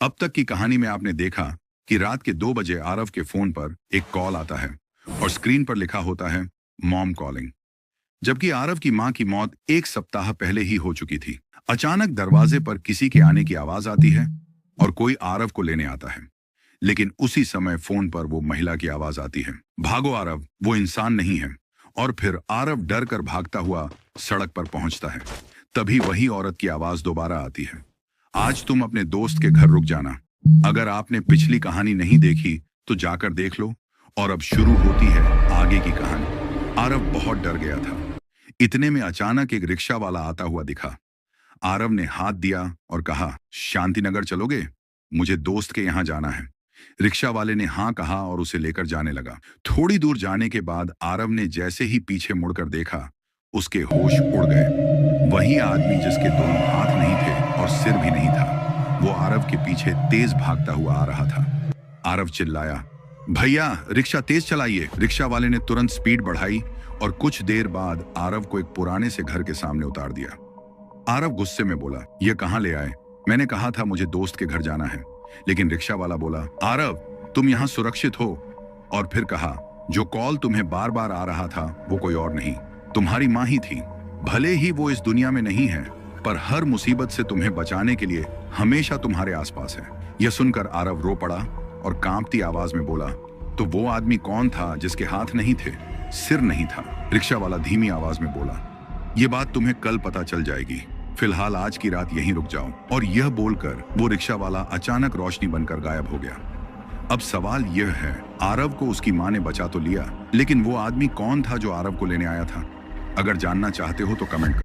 अब तक की कहानी में आपने देखा कि रात के 2 बजे आरव के फोन पर एक कॉल आता है और स्क्रीन पर लिखा होता है मॉम कॉलिंग। जबकि आरव की मां की मौत 1 सप्ताह पहले ही हो चुकी थी। अचानक दरवाजे पर किसी के आने की आवाज आती है और कोई आरव को लेने आता है। लेकिन उसी समय फोन पर वो महिला की आवाज आती है, भागो आरव, वो इंसान नहीं है। और फिर आरव डर कर भागता हुआ सड़क पर पहुंचता है। तभी वही औरत की आवाज दोबारा आती है, आज तुम अपने दोस्त के घर रुक जाना। अगर आपने पिछली कहानी नहीं देखी तो जाकर देख लो। और अब शुरू होती है आगे की कहानी। आरव बहुत डर गया था। इतने में अचानक एक रिक्शा वाला आता हुआ दिखा। आरव ने हाथ दिया और कहा, शांतिनगर चलोगे? मुझे दोस्त के यहाँ जाना है। रिक्शा वाले ने हाँ कहा और उसे लेकर जाने लगा। थोड़ी दूर जाने के बाद आरव ने जैसे ही पीछे मुड़कर देखा, उसके होश उड़ गए। वही आदमी जिसके दोनों हाथ नहीं थे और सिर भी नहीं था, वो आरव के पीछे तेज भागता हुआ आ रहा था। आरव चिल्लाया, भैया रिक्शा तेज चलाइए। रिक्शा वाले ने तुरंत स्पीड बढ़ाई और कुछ देर बाद आरव को एक पुराने से घर के सामने उतार दिया। आरव गुस्से में बोला, ये कहाँ ले आए? मैंने कहा था मुझे दोस्त के घर जाना है। लेकिन रिक्शा वाला बोला, आरव तुम यहाँ सुरक्षित हो। और फिर कहा, जो कॉल तुम्हें बार बार आ रहा था वो कोई और नहीं, तुम्हारी माँ ही थी। भले ही वो इस दुनिया में नहीं है, पर हर मुसीबत से तुम्हें बचाने के लिए हमेशा तुम्हारे आसपास है। यह सुनकर आरव रो पड़ा और कांपती आवाज में बोला, तो वो आदमी कौन था जिसके हाथ नहीं थे, सिर नहीं था? रिक्शा वाला धीमी आवाज में बोला, ये बात तुम्हें कल पता चल जाएगी, फिलहाल आज की रात यहीं रुक जाओ। और यह बोलकर वो रिक्शा वाला अचानक रोशनी बनकर गायब हो गया। अब सवाल यह है, आरव को उसकी मां ने बचा तो लिया, लेकिन वो आदमी कौन था जो आरव को लेने आया था? अगर जानना चाहते हो तो कमेंट